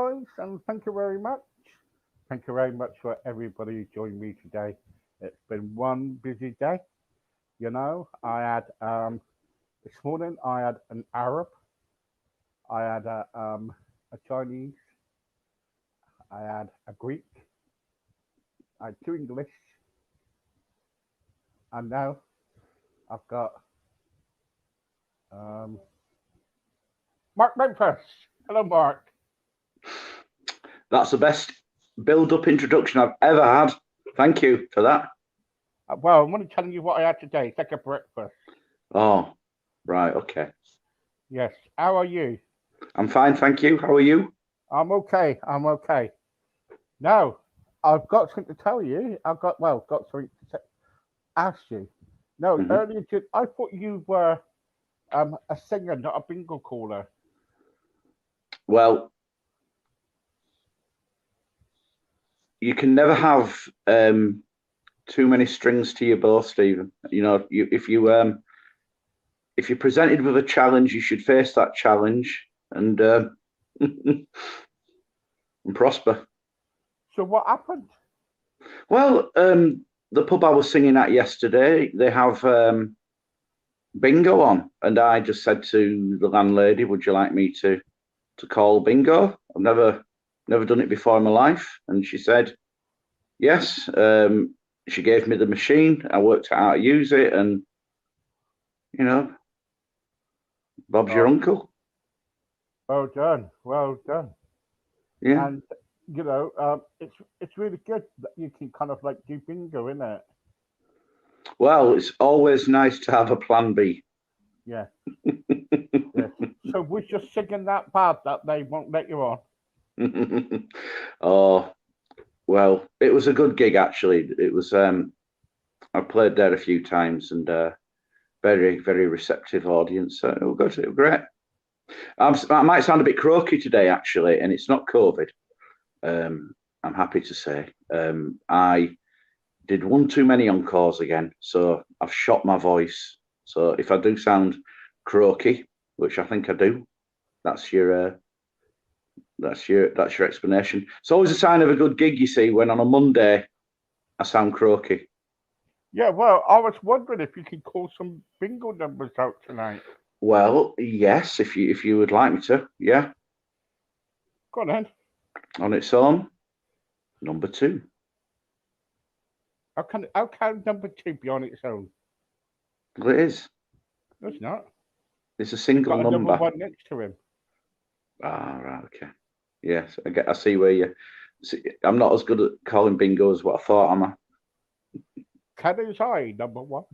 guys, and thank you very much. Thank you very much for everybody who joined me today. It's been one busy day. I had this morning I had an Arab, I had a Chinese, I had a Greek, I had two English, and now I've got um, Mark Memphis. Hello, Mark. That's the best build-up introduction I've ever had. Thank you for that. Well, I'm going to tell you what I had today. It's like a breakfast. Oh, right, okay. Yes. How are you? I'm fine, thank you. How are you? I'm okay. I'm okay. Now, I've got something to tell you. Got something to ask you. No, Mhm. earlier, I thought you were a singer, not a bingo caller. Well, you can never have too many strings to your bow, Stephen. If you're presented with a challenge, you should face that challenge and and prosper. So what happened? Well, the pub I was singing at yesterday, they have bingo on, and I just said to the landlady, "Would you like me to call bingo? I've never done it before in my life." And she said, "Yes." She gave me the machine. I worked out how to use it, and you know, Bob's your Oh, uncle. well done. Well done. Yeah. And it's really good that you can kind of like do bingo, isn't it? Well, it's always nice to have a plan B. Yeah. Yeah. So we're just singing that bad that they won't let you on. Oh, well, it was a good gig actually. It was. I played there a few times, and very, very receptive audience. So it was good. It was great. I might sound a bit croaky today, actually, and it's not COVID. I'm happy to say. I did one too many encores again, so I've shot my voice. So if I do sound croaky, which I think I do, that's your explanation. It's always a sign of a good gig, you see, when on a Monday I sound croaky. Yeah, well, I was wondering if you could call some bingo numbers out tonight. Well, yes, if you would like me to, yeah. Go on then. On its own, number 2. How can number two be on its own? Well, it is. No, it's not. It's a It's single got a number number. one next to him. Ah, right, okay. Yes, I see where you. See, I'm not as good at calling bingo as what I thought, am I? Can is high, number one.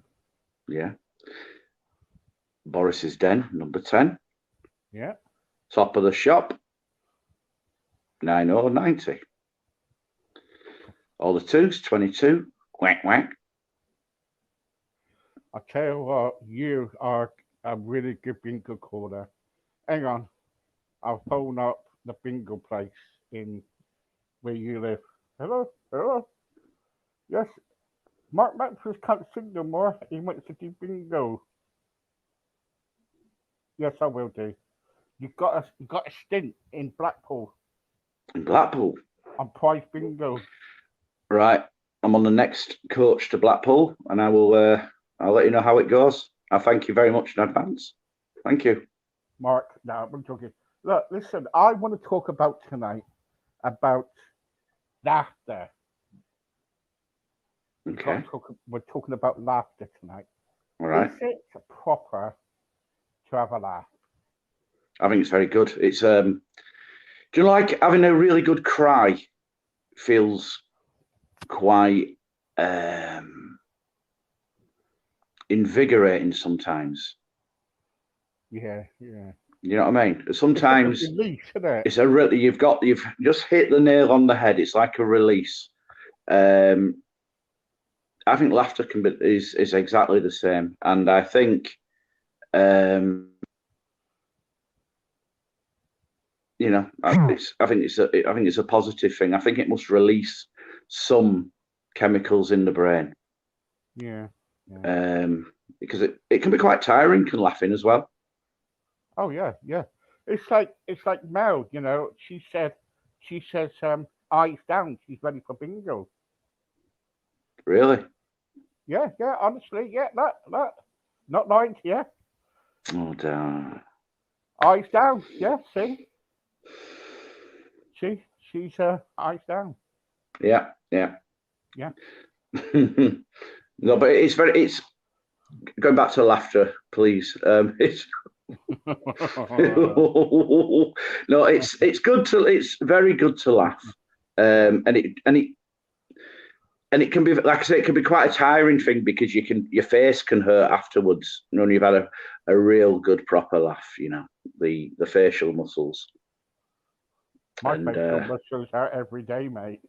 Yeah. Boris's Den, number 10. Yeah. Top of the shop, 9090. All the twos, 22. Whack, whack. I tell you what, you are a really good bingo caller. Hang on, I'll phone up the bingo place in where you live. Hello, hello. Yes, Mark Matthews can't sing no more. He wants to do bingo. Yes, I will do. You got a stint in Blackpool In Blackpool. on prize bingo. Right. I'm on the next coach to Blackpool, and I'll let you know how it goes. I thank you very much in advance. Thank you. Mark, no, I'm joking. Look, listen, I want to talk about tonight about laughter. Okay. We're talking about laughter tonight. All Is right. it proper to have a laugh? I think it's very good. It's do you like having a really good cry? Feels quite invigorating sometimes. Yeah, yeah. You know what I mean? It's like a Sometimes release, isn't it? it's a really you've just hit the nail on the head. It's like a release. Um, I think laughter is exactly the same, and I think um, I think it's a positive thing. I think it must release some chemicals in the brain Yeah, yeah. because it can be quite tiring, can laughing as well. Oh yeah, yeah. It's like Mel. She said she says, eyes down. She's ready for bingo. Really? Yeah, yeah. Honestly, yeah. That. Not lying to you. Oh, damn. Eyes down. Yeah. She's eyes down. Yeah, yeah. Yeah. No, but it's going back to laughter, please. It's no, it's very good to laugh, and it can be, like I say, it can be quite a tiring thing because your face can hurt afterwards. When you've had a real good proper laugh, the facial muscles. My And facial muscles out every day, mate.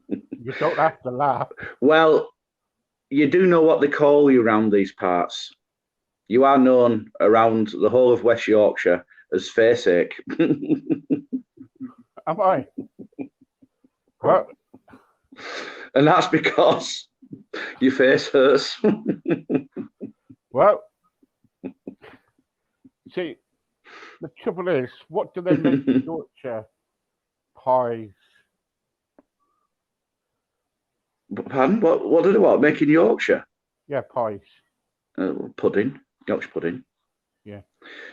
You don't have to laugh. well, you do know what they call you around these parts. You are known around the whole of West Yorkshire as faceache. Am I? Well, And that's because your face hurts. well. See, the trouble is, what do they make in Yorkshire? Pies. Pardon? What do they want? Making Yorkshire? Yeah, pies. Pudding. Yorkshire pudding. Yeah.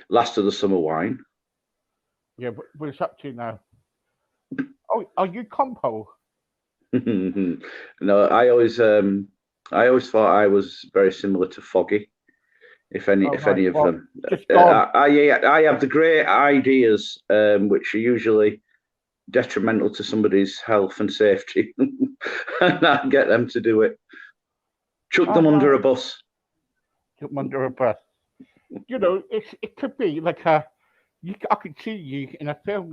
Last of the summer wine. Yeah, but it's up to you now. Oh, are you compo? No, I always thought I was very similar to Foggy. If any Oh, of right. Well, them, just gone. I have the great ideas, which are usually detrimental to somebody's health and safety, and I get them to do it. Chuck them under a bus. Chuck them under a bus. It could be like I could see you in a film.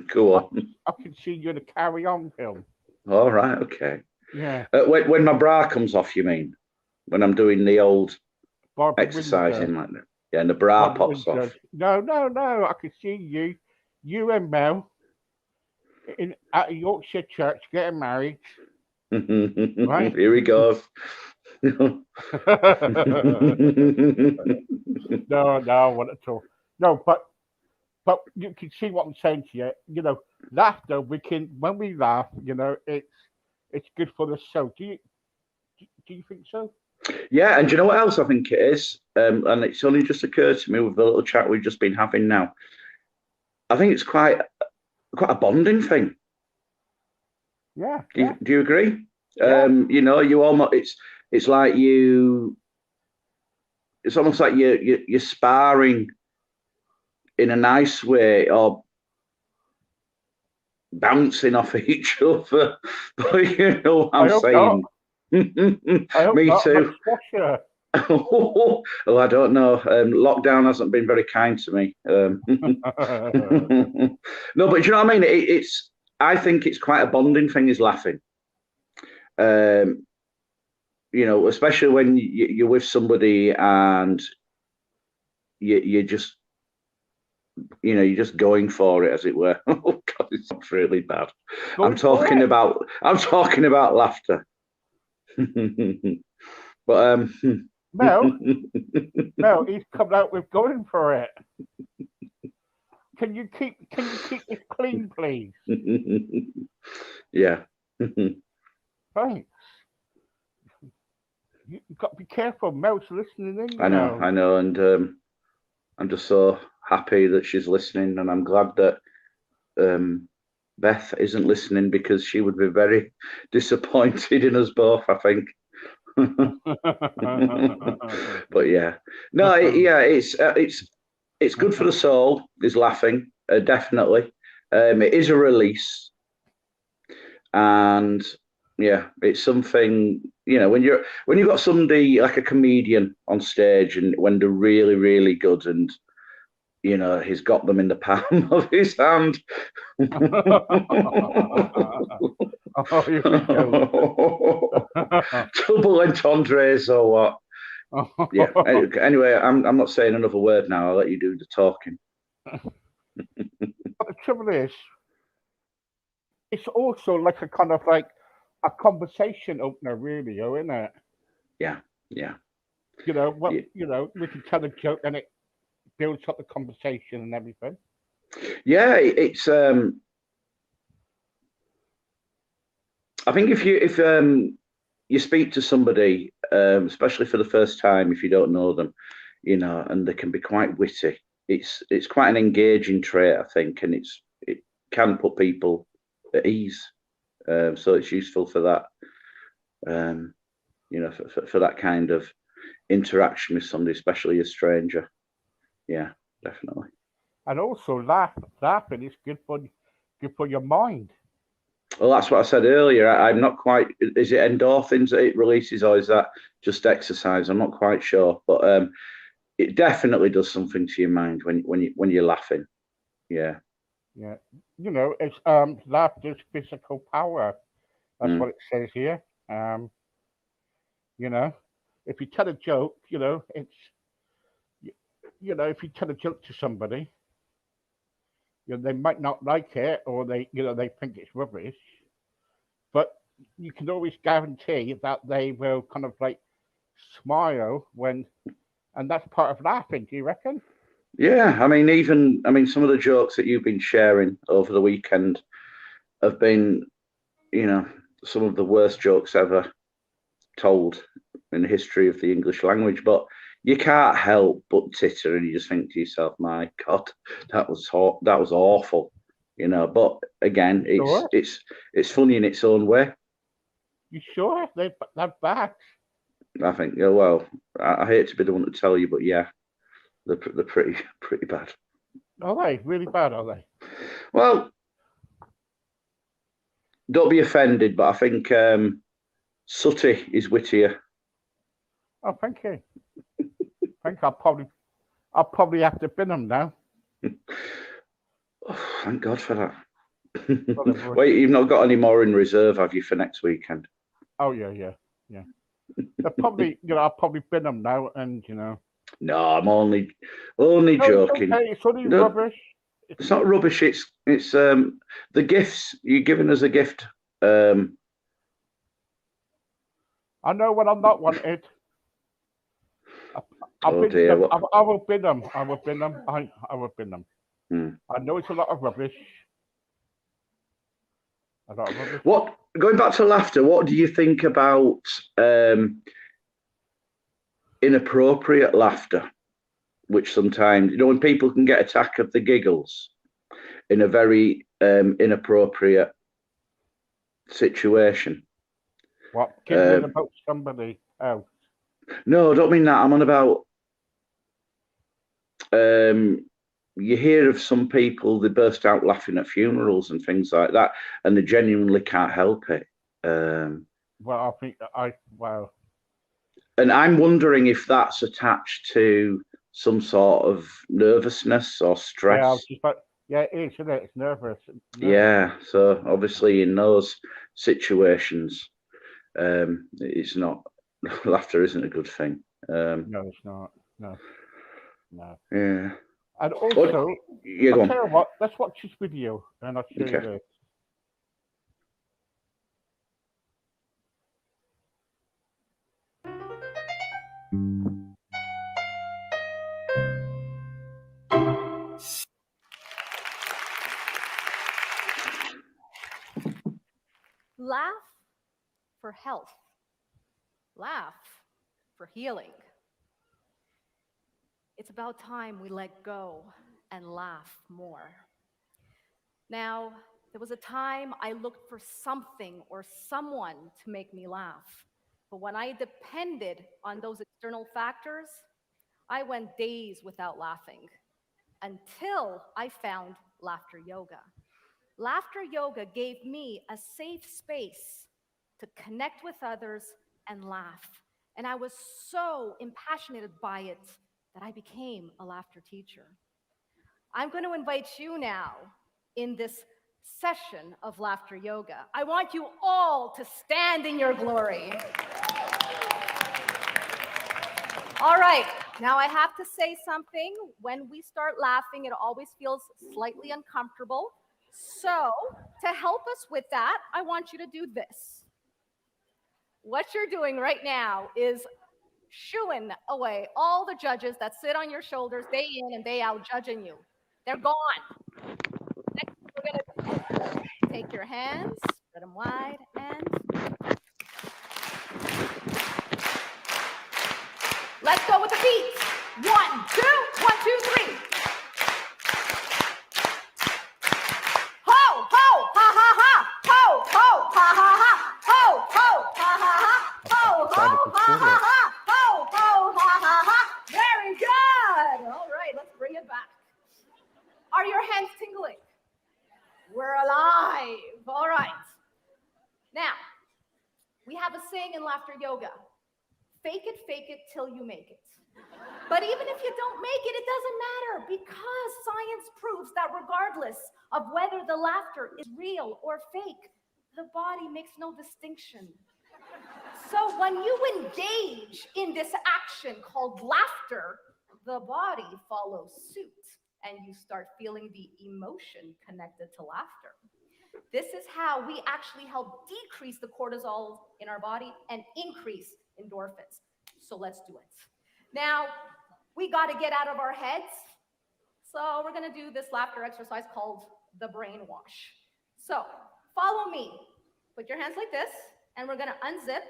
Go on. I could see you in a Carry On film. All right. Okay. Yeah. When my bra comes off, you mean? When I'm doing the old Barbara exercising Windsor. like that. Yeah, and the bra Barbara pops Windsor. off. No. I could see you and Mel at a Yorkshire church getting married. Right? Here we go. No, what at all. No, but you can see what I'm saying to you. Laughter. When we laugh. It's good for the soul. Do you think so? Yeah, and do you know what else I think it is? And it's only just occurred to me with the little chat we've just been having now. I think it's quite a bonding thing. Yeah. Do you agree? Yeah. You almost it's like it's almost like you're sparring in a nice way or bouncing off each other. But you know what I'm saying? I hope Me not. too. Oh, I don't know. Lockdown hasn't been very kind to me. No, but do you know what I mean? I think it's quite a bonding thing. Is laughing. Especially when you're with somebody and you're just you're just going for it, as it were. Oh God, it's really bad. I'm talking about laughter. But Mel, he's come out with going for it. Can you keep this clean, please? Yeah. Thanks. You've got to be careful. Mel's listening in. I know, and I'm just so happy that she's listening, and I'm glad that Beth isn't listening because she would be very disappointed in us both, I think. But yeah, no, it's good for the soul. Is laughing, definitely. It is a release, and yeah, it's something. When you've got somebody like a comedian on stage, and when they're really, really good, and he's got them in the palm of his hand. Double entendres or what? Yeah. Anyway, I'm not saying another word now. I'll let you do the talking. But the trouble is, it's also like a kind of like a conversation opener, really, isn't it? Yeah. We can tell a joke and it builds up the conversation and everything. Yeah, it's. I think if you speak to somebody, especially for the first time, if you don't know them, and they can be quite witty. It's quite an engaging trait, I think, and it can put people at ease. So it's useful for that. For that kind of interaction with somebody, especially a stranger. Yeah, definitely. And also, laughing is good for your mind. Well, that's what I said earlier. I'm not quite. Is it endorphins that it releases, or is that just exercise? I'm not quite sure, but it definitely does something to your mind when you're laughing. Yeah. Yeah, it's laughter's physical power. That's Mm. what it says here. Um, you know, if you tell a joke, it's if you tell a joke to somebody, they might not like it, or they think it's rubbish, but you can always guarantee that they will kind of like smile when, and that's part of laughing. Do you reckon? Yeah. I mean, some of the jokes that you've been sharing over the weekend have been, you know, some of the worst jokes ever told in the history of the English language, but you can't help but titter, and you just think to yourself, "My God, that was awful," But again, Sure. it's funny in its own way. You sure they're bad? I think. Yeah, well, I hate to be the one to tell you, but yeah, they're pretty pretty bad. Are they really bad? Are they? Well, don't be offended, but I think Sooty is wittier. Oh, thank you. I think I'll probably have to bin them now. Oh, thank God for that. Whatever. Wait, you've not got any more in reserve, have you, for next weekend? Oh yeah, yeah, yeah. They're probably, I'll probably bin them now, and No, I'm only no, it's joking. okay. It's only No, rubbish. it's not rubbish. It's the gifts you're giving us a gift. I know when I'm not wanted. I, I'll Oh bin dear, them. what? I will bin them. I will bin them. I will bin them. Hmm. I know it's a lot of rubbish. A lot of rubbish. What? Going back to laughter, what do you think about um, inappropriate laughter? Which sometimes, when people can get attack of the giggles in a very inappropriate situation. What? Giggling Um, about somebody else. no, I don't mean that. I'm on about. Um, you hear of some people, they burst out laughing at funerals and things like that, and they genuinely can't help it. Well, I think well. And I'm wondering if that's attached to some sort of nervousness or Yeah, I was stress. just like, yeah, it is, isn't it? It's nervous. Nervous. Yeah, so obviously in those situations, it's not laughter isn't a good thing. No, it's not. No, no. Yeah. And What? also, Yeah, I'll go on. tell you what. Let's watch this video, and I'll show you Okay. this. Laugh for health. Laugh for healing. It's about time we let go and laugh more. Now, there was a time I looked for something or someone to make me laugh. But when I depended on those external factors, I went days without laughing until I found laughter yoga. Laughter yoga gave me a safe space to connect with others and laugh. And I was so impassioned by it that I became a laughter teacher. I'm going to invite you now in this session of laughter yoga. I want you all to stand in your glory. All right, now I have to say something. When we start laughing, it always feels slightly uncomfortable. So, to help us with that, I want you to do this. What you're doing right now is shooing away all the judges that sit on your shoulders day in and day out judging you. They're gone. take your hands, spread them wide, and let's go with the feet. 1, 2, 1, 2, 3. Ho, ho, ha, ha, ha. Ho, ho, ha, ha, ha. Ho, ho, ha, ha, ha. Ho, ho, ha, ha, ha. Ho, ho, ha, ha, ha. Very good. All right, let's bring it back. Are your hands tingling? We're alive. All right. Now, we have a saying in laughter yoga. Fake it till you make it. But even if you don't make it, it doesn't matter because science proves that regardless of whether the laughter is real or fake, the body makes no distinction. So when you engage in this action called laughter, the body follows suit and you start feeling the emotion connected to laughter. This is how we actually help decrease the cortisol in our body and increase endorphins. So let's do it. Now, we got to get out of our heads. So we're going to do this laughter exercise called the brainwash. So follow me. Put your hands like this, and we're going to unzip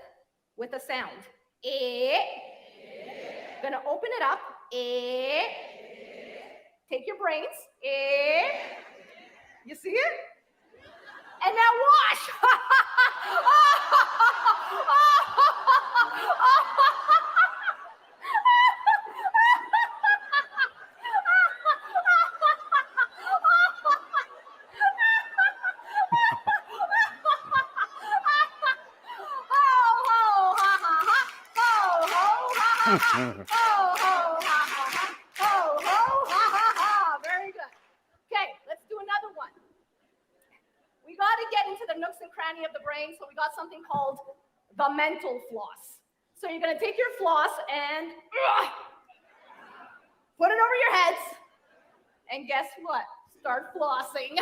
with a sound. Going to open it up. Take your brains. You see it? And now wash. Very good. Okay, let's do another one. We got to get into the nooks and cranny of the brain, so we got something called the mental floss. So you're going to take your floss and put it over your heads, and guess what? Start flossing.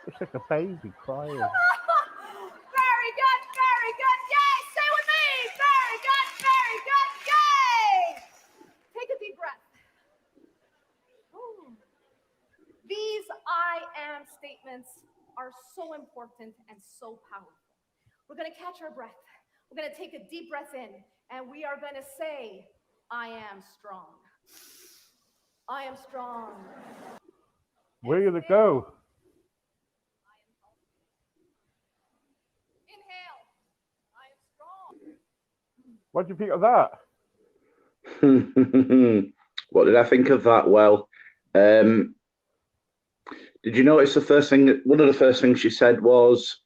It's like a baby crying. Very good, very good. Yay! Stay with me. Very good, very good. Yay! Take a deep breath. Ooh. These I am statements are so important and so powerful. We're going to catch our breath. We're going to take a deep breath in, and we are going to say, I am strong. I am strong. Where are you going to go? Inhale. I am strong. What do you think of that? What did I think of that? Well, did you notice one of the first things she said was,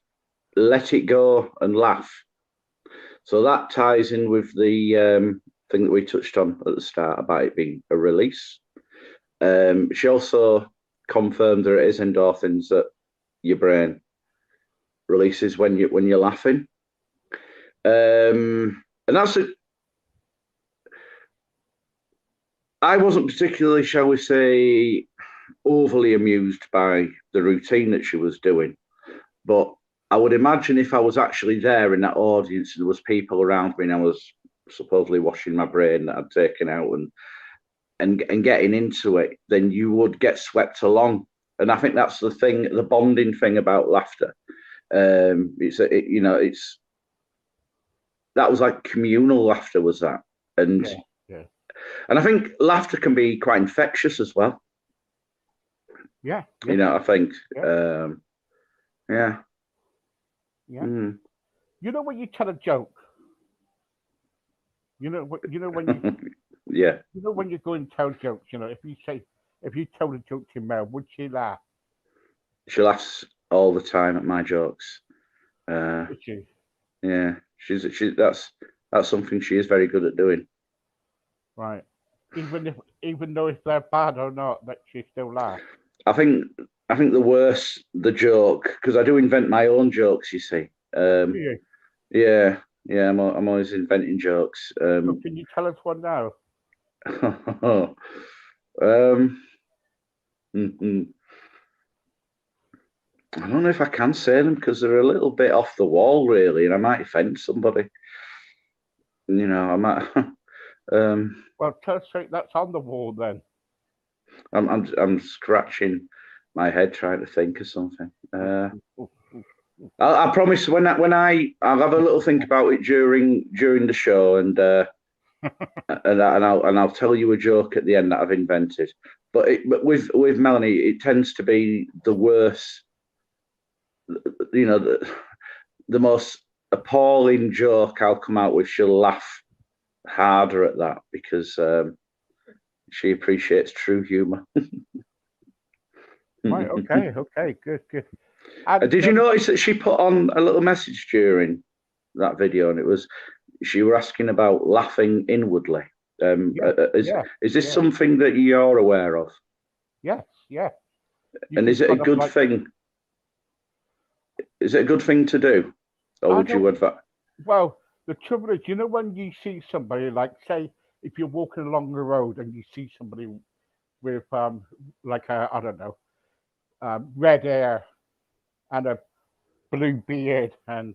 let it go and laugh. So that ties in with the thing that we touched on at the start about it being a release. She also confirmed that it is endorphins that your brain releases when you're laughing. And that's it. I wasn't particularly, shall we say, overly amused by the routine that she was doing, but I would imagine if I was actually there in that audience and there was people around me and I was supposedly washing my brain that I'd taken out and getting into it, then you would get swept along. And I think that's the thing, the bonding thing about laughter. That was like communal laughter, was that? And yeah. And I think laughter can be quite infectious as well. Yeah. I think. Yeah. Yeah. You know when you tell a joke. You know when you. Yeah. You know when you go and tell jokes. If you tell the joke to Mel, would she laugh? She laughs all the time at my jokes. Would she? Yeah. That's something she is very good at doing. Right. Even though if they're bad or not, that she still laughs. I think the worse the joke, because I do invent my own jokes. You see. Yeah. I'm always inventing jokes. So can you tell us one now? I don't know if I can say them because they're a little bit off the wall, really, and I might offend somebody. You know, I might. Well, tell us straight, that's on the wall then. I'm scratching my head trying to think of something. I promise when I'll have a little think about it during the show, and I'll tell you a joke at the end that I've invented. But with Melanie, it tends to be the worst. You know, the most appalling joke I'll come out with. She'll laugh harder at that because she appreciates true humour. Right, okay, good. Did you notice that she put on a little message during that video, and it was she were asking about laughing inwardly. Is this something that you're aware of? Yes. And is it a good thing? Is it a good thing to do, or would you advise? Well, the trouble is, you know, when you see somebody, like, say, if you're walking along the road and you see somebody with, like, I don't know, red hair and a blue beard and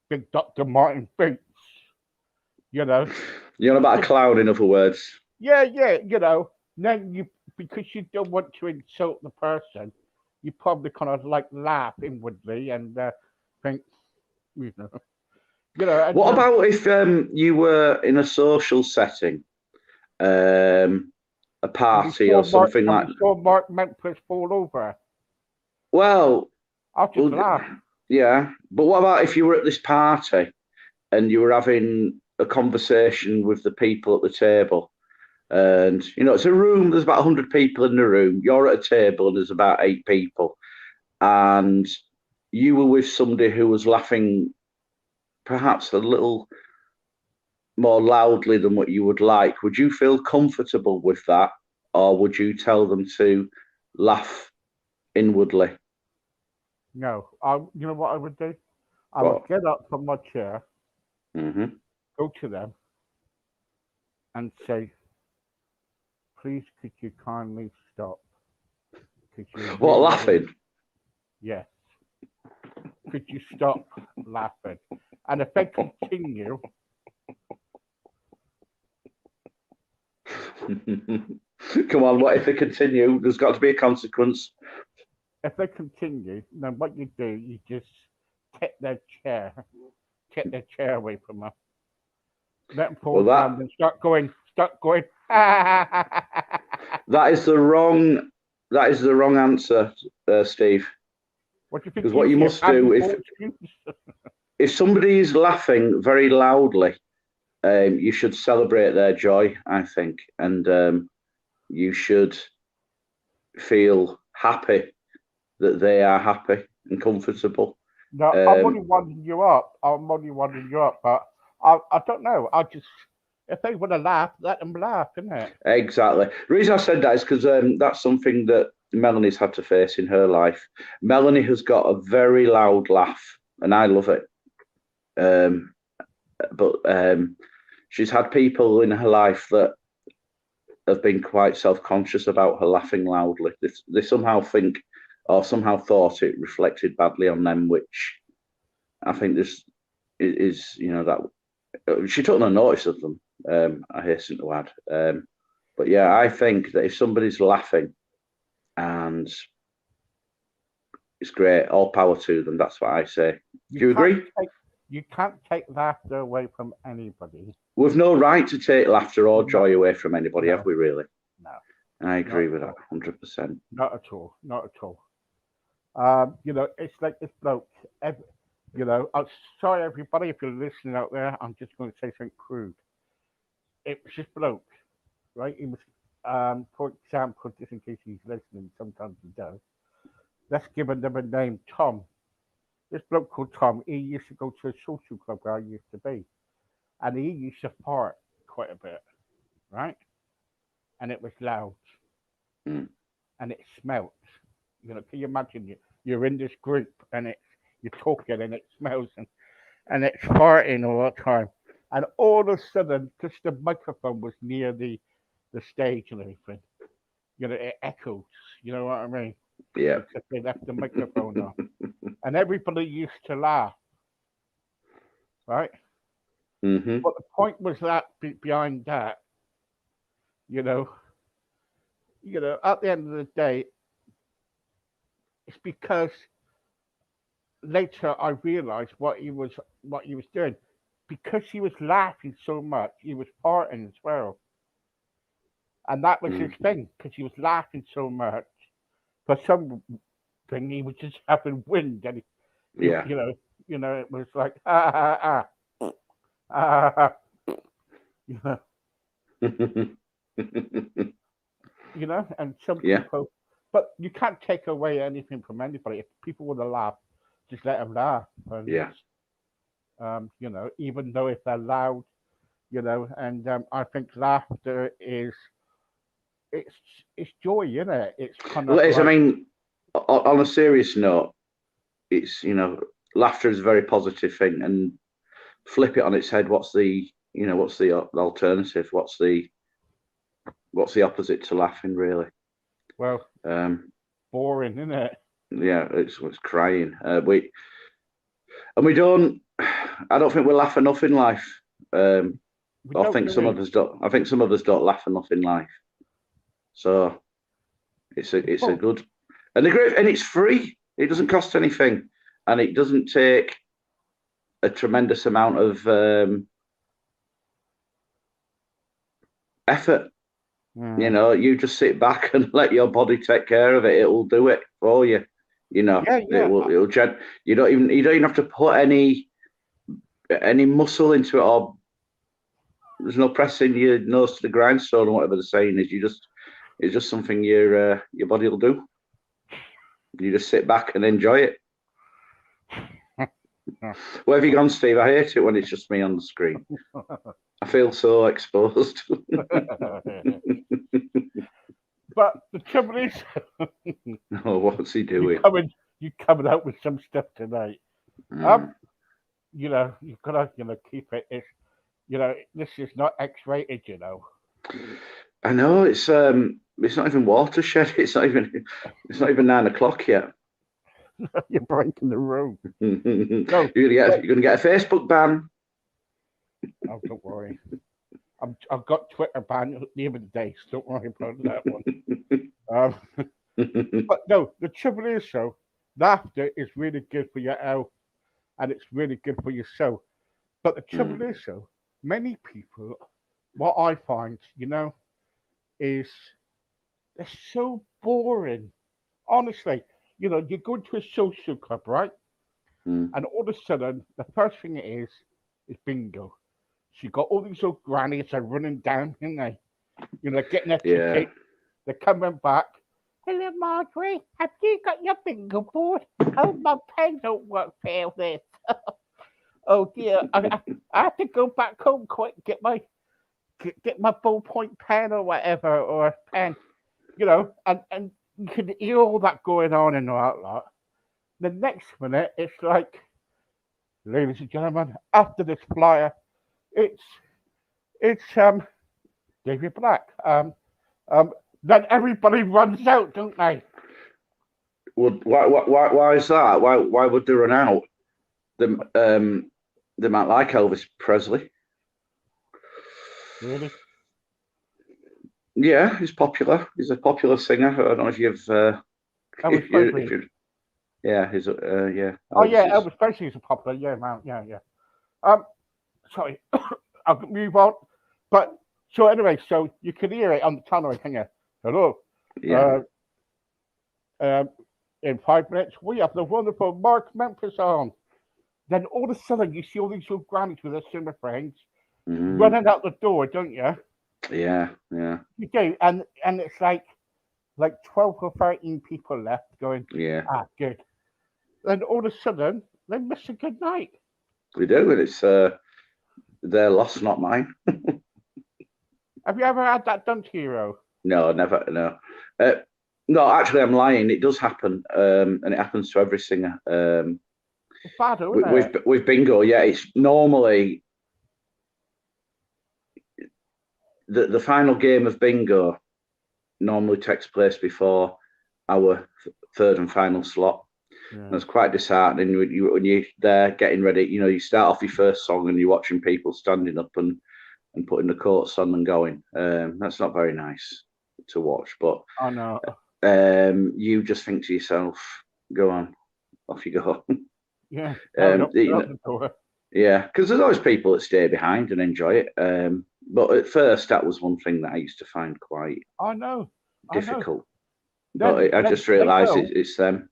big Dr. Martin boots, you know. You're on about a clown, in other words. Yeah, you know. Then because you don't want to insult the person, you probably kind of like laugh inwardly and think, you know. What about if you were in a social setting, a party or something like that? You saw Mark Memphis fall over. Well, I'll just laugh. Yeah, but what about if you were at this party and you were having a conversation with the people at the table, and you know it's a room. There's about 100 people in the room. You're at a table and there's about 8 people, and you were with somebody who was laughing, perhaps a little more loudly than what you would like. Would you feel comfortable with that, or would you tell them to laugh inwardly? No, you know what I would do? I would get up from my chair, go to them, and say, "Please, could you kindly stop? What, laughing? Yes. Could you stop laughing? And if they continue, come on, what if they continue? There's got to be a consequence. If they continue, then what you do, you just take their chair away from them. Let them fall down and start going. That is the wrong answer, Steve. What do you think? Because what you must do if somebody is laughing very loudly, you should celebrate their joy, I think, and you should feel happy that they are happy and comfortable. No, I'm only winding you up. But I don't know. If they want to laugh, let them laugh, isn't it? Exactly. The reason I said that is because that's something that Melanie's had to face in her life. Melanie has got a very loud laugh, and I love it. But she's had people in her life that have been quite self-conscious about her laughing loudly. They somehow think, or somehow thought it reflected badly on them, which I think this is, you know, that she took no notice of them. I hasten to add. But yeah, I think that if somebody's laughing and it's great, all power to them. That's what I say. Do you agree? You can't take laughter away from anybody. We've no right to take laughter or joy away from anybody, have we, really? No. I agree with that, 100%. Not at all. You know, it's like this bloke. You know, I'm sorry, everybody, if you're listening out there, I'm just going to say something crude. It was this bloke, right? He was, for example, just in case he's listening, sometimes he does. Let's give him a name, Tom. This bloke called Tom, he used to go to a social club where I used to be. And he used to fart quite a bit, right? And it was loud. And it smelt. You know, can you imagine you're in this group and you're talking and it smells and it's farting all the time. And all of a sudden, because the microphone was near the stage and everything, you know, it echoes. You know what I mean? Yeah. because they left the microphone on, and everybody used to laugh, right? Hmm. But the point was that behind that, you know, at the end of the day, it's because later I realised what he was doing, because he was laughing so much, he was farting as well, and that was his Mm. thing because he was laughing so much. For some thing, he was just having wind, and Yeah. it was like ah ah ah ah, ah, you know, and some Yeah. people, but you can't take away anything from anybody. If people want to laugh, just let them laugh, and Yeah. even though if they're loud, and I think laughter is it's it's joy, isn't it? It's kind Well, of it is. I like mean, on a serious note, it's laughter is a very positive thing, and flip it on its head. What's the alternative? What's the opposite to laughing, really? well, Um, boring, isn't it? yeah, it's crying. We don't. I don't think we laugh enough in life. We I don't think do some it. of us don't. I think some of us don't laugh enough in life. So it's a Well, good and it's free. It doesn't cost anything, and it doesn't take a tremendous amount of effort. mm, You just sit back and let your body take care of it. It will do it for you. yeah, It yeah. will. You don't even have to put any muscle into it, or there's no pressing your nose to the grindstone or whatever the saying is. It's just something your body will do. You just sit back and enjoy it. Where have you gone, Steve? I hate it when it's just me on the screen. I feel so exposed. But the trouble is, Oh, what's he you doing? coming you coming out with some stuff tonight. Mm. You gotta keep it. This is not X-rated. I know it's not even watershed. It's not even 9 o'clock yet. You're breaking the rule. you're No, gonna get a Facebook ban. oh, don't worry. I've got Twitter banned the other day, so don't worry about that one. Um, but no, the trouble is, so laughter is really good for your health and it's really good for your soul. But the trouble Mm. is, so many people, what I find, is they're so boring. Honestly, you go to a social club, right? Mm. And all of a sudden, the first thing it is bingo. So you got all these old grannies are running down, and getting their Yeah. ticket. They're coming back. Hello, Marjorie. Have you got your bingo board? Oh, my pen don't work for this. Oh dear, I have to go back home quick. Get my ballpoint pen or whatever, or a pen. And you can hear all that going on and all that lot. The next minute, it's like, ladies and gentlemen, after this flyer, it's it's David Black. Um, then everybody runs out, don't they? Why is that? Why would they run out? They might like Elvis Presley. Really? Yeah, he's popular. He's a popular singer. I don't know if you've Elvis Presley. yeah, yeah. Oh yeah, Elvis is. Elvis Presley is a popular. Yeah, man. Yeah, yeah. Sorry, I'll move on. But so anyway, so you can hear it on the tunnel, can you? Hello. Yeah. Uh, um, in 5 minutes, we have the wonderful Mark Memphis on. Then all of a sudden, you see all these little grannies with their summer friends Mm. running out the door, don't you? Yeah. Yeah. You do, and it's like 12 or 13 people left going, Yeah. good. Then all of a sudden, they miss a good night. We do, and it's their loss, not mine. Have you ever had that done to you, Ro? No, never. No. No, actually, I'm lying. It does happen, and it happens to every singer. It's bad, isn't With it? with bingo, yeah, it's normally the final game of bingo normally takes place before our third and final slot. Yeah. And it's quite disheartening when you're there getting ready. You start off your first song and you're watching people standing up and putting the coats on and going. That's not very nice to watch. But I know. you just think to yourself, "Go on, off you go." Yeah. Yeah, because there's always people that stay behind and enjoy it. But at first, that was one thing that I used to find quite difficult. But I just realised it's them.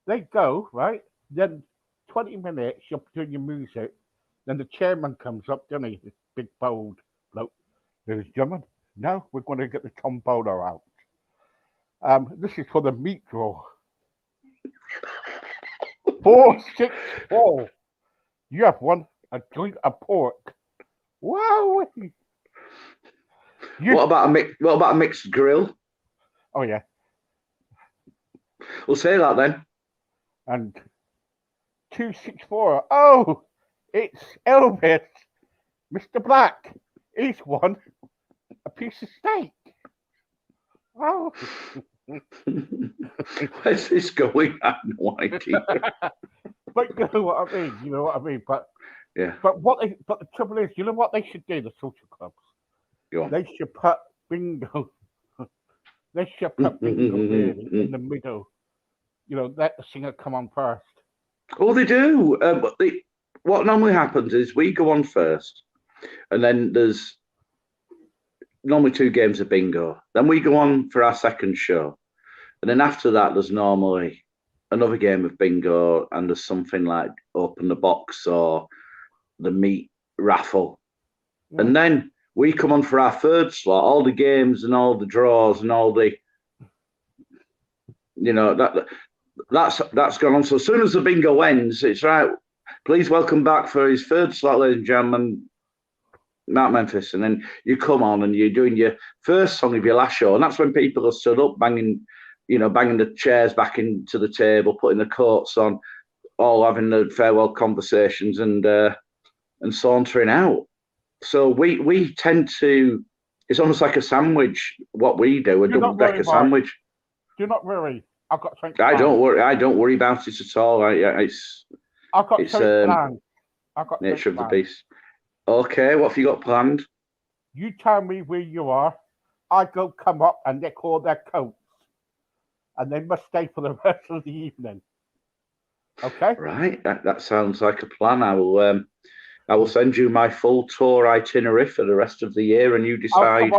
They go, right? Then 20 minutes, you're doing your music. Then the chairman comes up, doesn't he? This big, bold bloke. Ladies and gentlemen, now we're going to get the tombola out. This is for the meat draw. 464. You have one, a joint of pork. Wow. What about a mixed grill? Oh, yeah. We'll say that then. And 264. Oh, it's Elvis. Mr. Black. He's won a piece of steak. Wow. Where's this going? I have no idea. But you know what I mean? But yeah. But the trouble is, you know what they should do, the social clubs? Go on. They should put bingo. They should put bingo really in the middle. Let the singer come on first. Oh, they do. What normally happens is we go on first, and then there's normally 2 games of bingo. Then we go on for our second show, and then after that, there's normally another game of bingo, and there's something like open the box or the meat raffle, and then we come on for our third slot. All the games and all the draws and all the, that's gone on. So as soon as the bingo ends, it's right. Please welcome back for his third slot, ladies and gentlemen, Mark Memphis. And then you come on and you're doing your first song of your last show. And that's when people are stood up, banging the chairs back into the table, putting the coats on, all having the farewell conversations and sauntering out. So we tend to, it's almost like a sandwich, what we do, a double-decker sandwich. Do not worry. I've got something planned. I don't worry about it at all. I've got something planned. Nature of the beast. Okay, what have you got planned? You tell me where you are. I go come up and they call their coats. And they must stay for the rest of the evening. Okay? Right. That sounds like a plan. I will send you my full tour itinerary for the rest of the year, and you decide.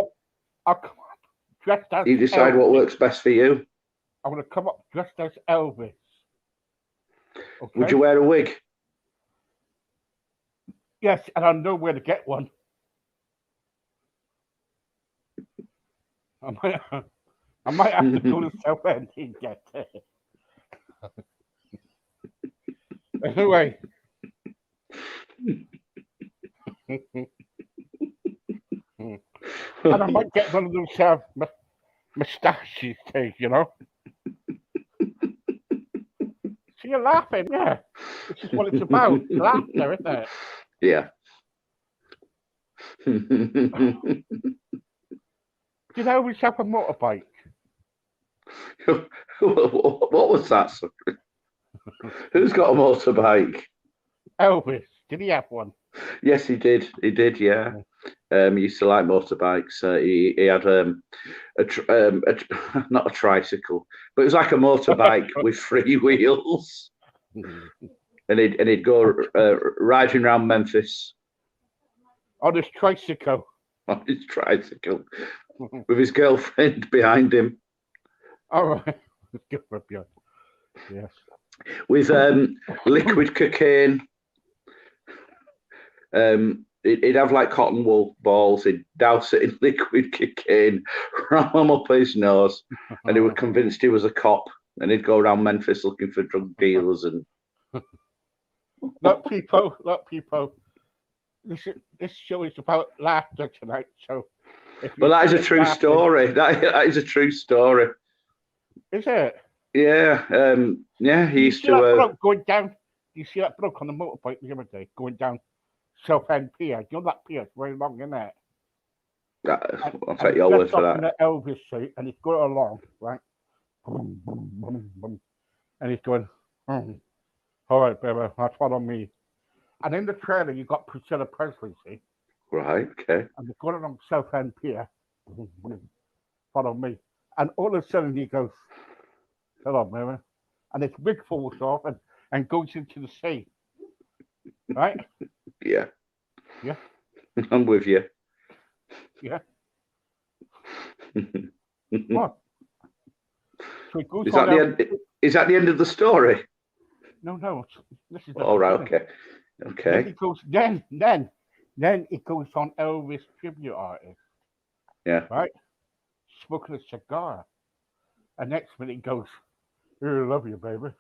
I'll come up dressed as You decide Elvis. What works best for you. I'm going to come up dressed as Elvis. Okay? Would you wear a wig? Yes, and I know where to get one. I might have to go to Southend and get it. Anyway. And I might get one of those moustaches too, So you're laughing, yeah. This is what it's about. Laughter, isn't it? Yeah. Did I always have a motorbike? What was that? Who's got a motorbike? Elvis. Did he have one? Yes, he did. He did, yeah. He used to like motorbikes. He had not a tricycle, but it was like a motorbike with 3 wheels. And he'd go riding around Memphis on his tricycle. On his tricycle, with his girlfriend behind him. All right, yes. With liquid cocaine. He'd have like cotton wool balls. He'd douse it in liquid cocaine, ram them up his nose, and he was convinced he was a cop. And he'd go around Memphis looking for drug dealers and. Look, people. This show is about laughter tonight. So, but that is a true story. That is a true story. Is it? Yeah. Yeah. He used to going down. You see that bloke on the motorbike the other day going down Southend Pier? You know that pier? It's very long, isn't it? I'll take your word for that. In the Elvis suit, and he's going along, right? boom, boom, boom, boom. And he's going, all right, baby, that's follow me. And in the trailer, you got Priscilla Presley, see? Right. Okay. And they're going along South End Pier. Boom, boom, follow me. And all of a sudden he goes, hello, baby. And his wig falls off and goes into the sea. Right? Yeah. Yeah. I'm with you. Yeah. What? So he goes Is on that the Elvis. end? Is that the end of the story? No. This is the All right. beginning. Okay. Then Okay. he goes. Then it goes on Elvis tribute artist. Yeah. Right? Smoking a cigar. And next minute he goes, I love you, baby.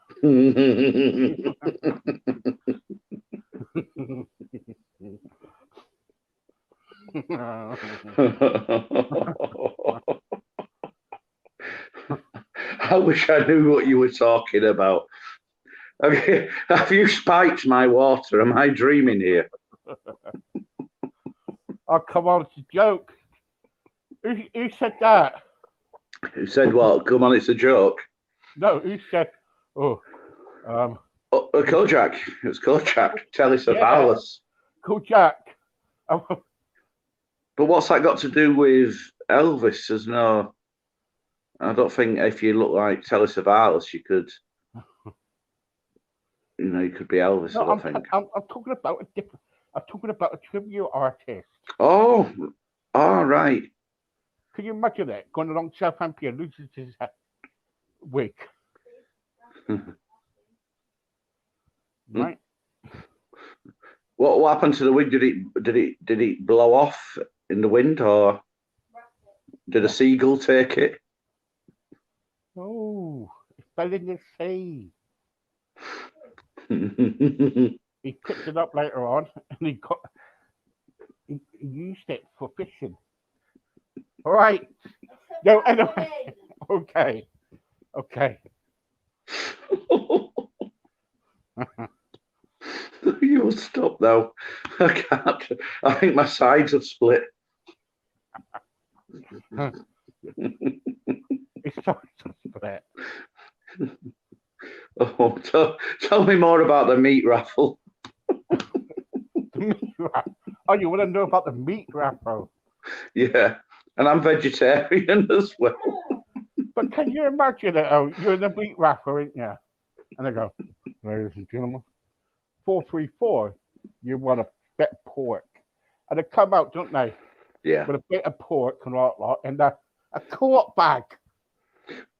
I wish I knew what you were talking about. Have you spiked my water? Am I dreaming here? Oh, come on, it's a joke. Who said that? Who said what? Come on, it's a joke. No, who said, oh, Oh, Kojak. It was Kojak. Telly Savalas. Kojak. Oh, But what's that got to do with Elvis? There's no. I don't think if you look like Telly Savalas, you could. You could be Elvis. no, I don't think. I'm talking about a different. I'm talking about a tribute artist. Oh, all right. Can you imagine that? Going along Southampton, loses his wig. Right? What happened to the wig? Did it blow off in the wind, or did a seagull take it? Oh, it fell in the sea. He picked it up later on and he used it for fishing. All right. No, anyway. Okay. You will stop now. I can't. I think my sides have split. It's starting to split. Oh, tell me more about the meat raffle. The meat raffle. Oh, you want to know about the meat raffle? Yeah, and I'm vegetarian as well. But can you imagine it? Oh, you're in the meat raffle, aren't you? And they go, ladies and gentlemen, 434, you want a bit of pork. And they come out, don't they? Yeah. With a bit of pork and all that, and a quart bag.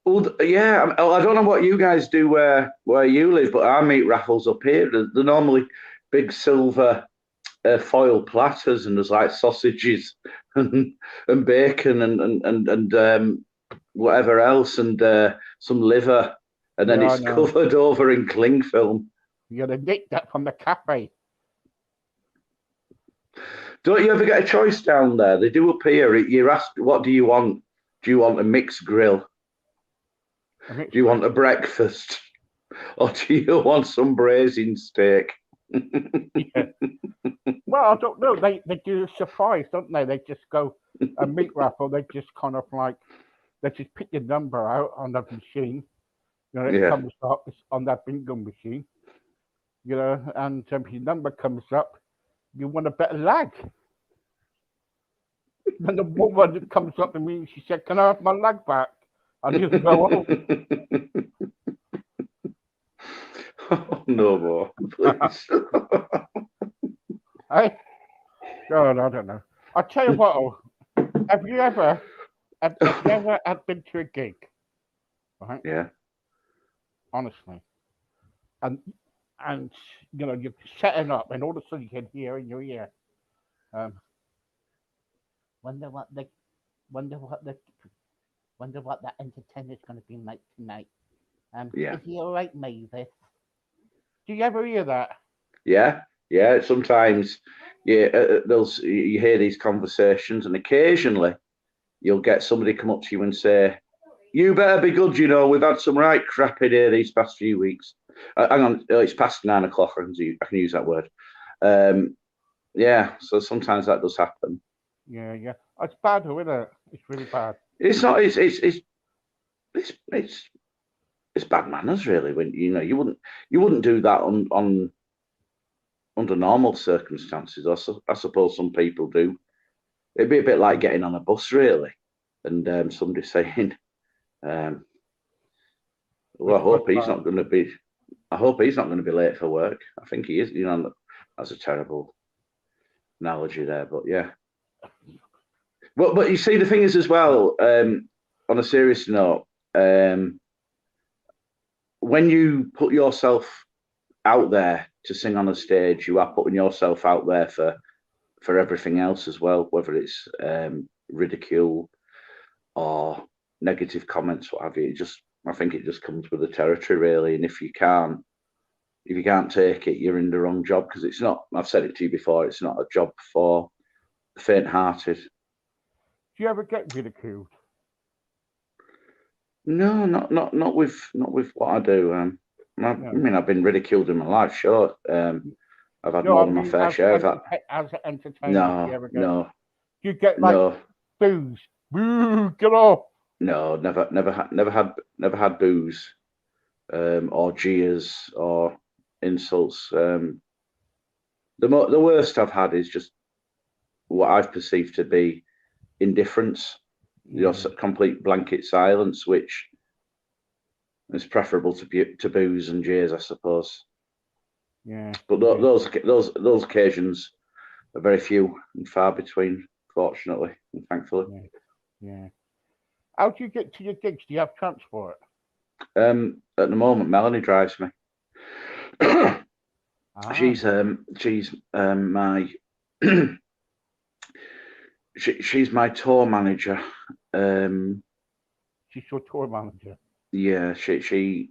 Well, yeah. I don't know what you guys do where you live, but our meat raffles up here, they're normally big silver foil platters, and there's like sausages and bacon and whatever else, and some liver, and then Yeah, it's covered over in cling film. You gotta nick that from the cafe. Don't you ever get a choice down there? They do up here. You're asked, what do you want? Do you want a mixed grill? Do you want a breakfast? Or do you want some braising steak? Yeah. Well, I don't know. They do a surprise, don't they? They just go a meat raffle. They just kind of like they just pick your number out on the machine. It comes up. It's on that bingo machine. And if your number comes up, you want a better lag. Then the woman comes up to me and she said, "Can I have my lag back? I need to go home." Oh, no more, please. Hey, God, I don't know. I'll tell you what. Have you ever had been to a gig? Right? Yeah. Honestly, and you're setting up, and all of a sudden you can hear in your ear. Wonder what the entertainer's going to be like tonight. Yeah. Is he all right, Mavis? Do you ever hear that? Yeah. Sometimes, you hear these conversations, and occasionally you'll get somebody come up to you and say, "You better be good. We've had some right crap in here these past few weeks." Hang on, it's past 9 o'clock. I can use that word. Yeah. So sometimes that does happen. Yeah. It's bad, though, isn't it? It's really bad. It's not. It's it's bad manners, really. When you wouldn't do that on under normal circumstances. I suppose some people do. It'd be a bit like getting on a bus, really, and somebody saying, "Well, I hope he's not going to be. I hope he's not going to be late for work." I think he is. That's a terrible analogy there, but yeah. But you see, the thing is as well. On a serious note, when you put yourself out there to sing on a stage, you are putting yourself out there for everything else as well, whether it's ridicule or negative comments, what have you. I think it just comes with the territory, really. And if you can't take it, you're in the wrong job, because it's not. I've said it to you before. It's not a job for the faint-hearted. Do you ever get ridiculed? No, not with what I do. I mean, I've been ridiculed in my life, sure. I've had more than my fair share of that. As an entertainer, No. Do you get like boos? Boo! Get off! No, never had boos, or jeers or insults. The worst I've had is just what I've perceived to be indifference. Complete blanket silence, which is preferable to boos and jeers, I suppose. Yeah. But those occasions are very few and far between, fortunately and thankfully. Yeah. How do you get to your gigs? Do you have transport? At the moment, Melanie drives me. She's my she's my tour manager. She's your tour manager. Yeah, she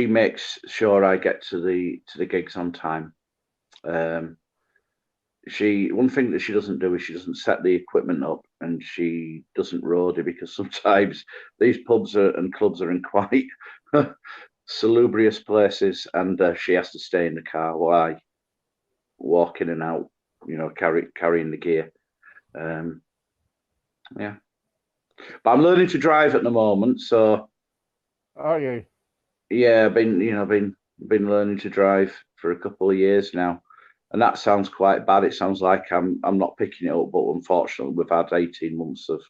makes sure I get to the gigs on time. One thing that she doesn't do is she doesn't set the equipment up, and she doesn't roadie, because sometimes these pubs and clubs are in quite salubrious places, and she has to stay in the car while I walk in and out, carrying the gear. Yeah, but I'm learning to drive at the moment, so. Are you? Yeah, I've been learning to drive for a couple of years now, and that sounds quite bad. It sounds like I'm not picking it up, but unfortunately, we've had 18 months of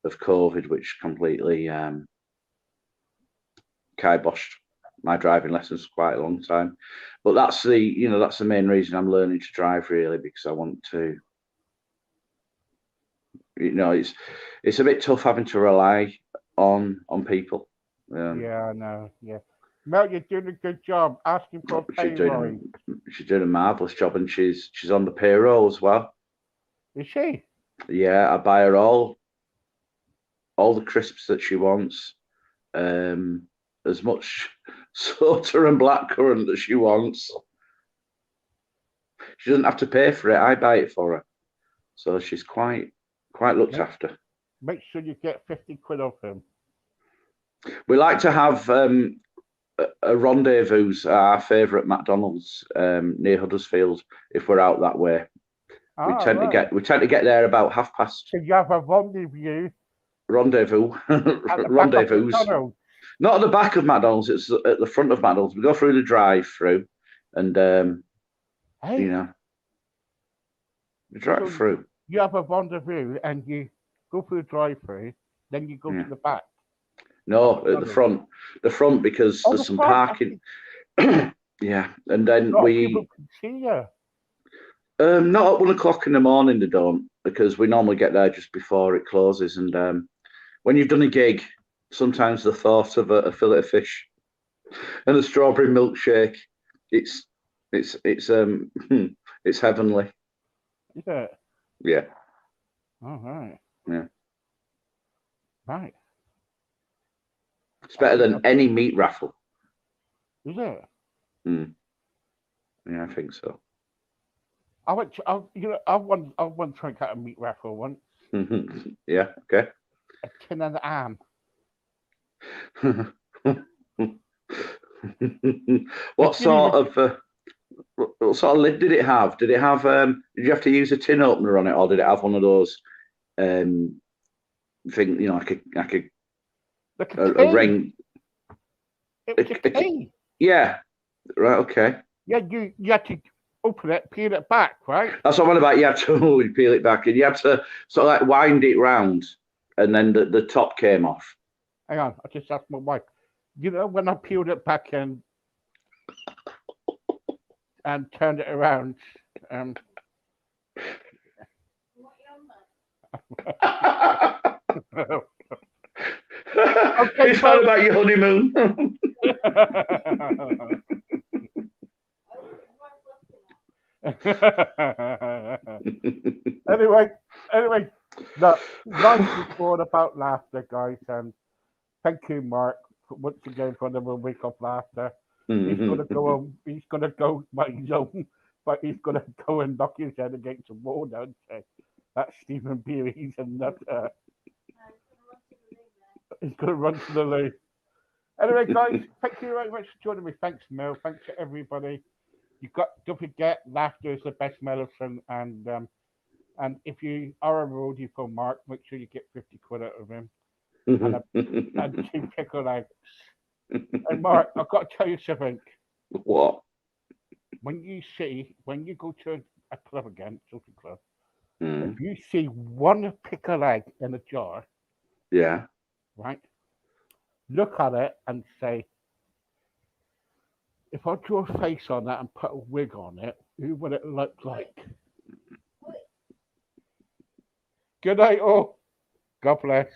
COVID, which completely kiboshed my driving lessons for quite a long time. But that's the main reason I'm learning to drive, really, because I want to. It's a bit tough having to rely on people. Yeah, I know. Yeah, Mel, you're doing a good job. Asking for a pay rise. She's doing a marvelous job, and she's on the payroll as well. Is she? Yeah, I buy her all the crisps that she wants, as much soda and blackcurrant that she wants. She doesn't have to pay for it. I buy it for her, so she's quite looked after. Make sure you get 50 quid off him. We like to have a rendezvous at our favourite McDonald's near Huddersfield if we're out that way. We tend to get there about past. So you have a rendezvous. Rendezvous. Rendezvous. Not at the back of McDonald's, it's at the front of McDonald's. We go through the drive-through, and we drive through. You have a rendezvous and you go through the drive-through, then you go to the back. No, at the front. The front, because there's some parking. Yeah, and then people can see you. Not at 1 o'clock in the morning, they don't, because we normally get there just before it closes. And when you've done a gig, sometimes the thought of a fillet of fish and a strawberry milkshake, it's heavenly. Is it? Yeah. All right. Yeah. Right. It's better than any meat raffle. Is it? Yeah, I think so. I won to try at a meat raffle once. Yeah. Okay. A tin and ham. What sort of lid did it have? Did it have? Did you have to use a tin opener on it, or did it have one of those thing? Like a Like a key. ring. It was a key. Yeah. Right. Okay. Yeah, you had to open it, peel it back, right? That's what I'm on about. You had to peel it back, and you had to sort of like wind it round, and then the top came off. Hang on, I just asked my wife. You know, when I peeled it back and turned it around, okay, It's not about your honeymoon. anyway, no, nice report about laughter, guys, and thank you, Mark, once again for another week of laughter. He's gonna go on. He's gonna go by his own, but he's gonna go and knock his head against the wall, don't say. That's Stephen Beer. He's a nutter. He's gonna run to the loo. Anyway, guys, thank you very much for joining me. Thanks, Mel. Thanks to everybody. Don't forget, laughter is the best medicine, and if you are a roadie for Mark, make sure you get 50 quid out of him and 2 pickle eggs. And Mark, I've got to tell you something. What? When you go to a club again, social club, Mm. if you see one pickle egg in a jar, Yeah. right, look at it and say, if I draw a face on that and put a wig on it, who would it look like? Good night, all. God bless.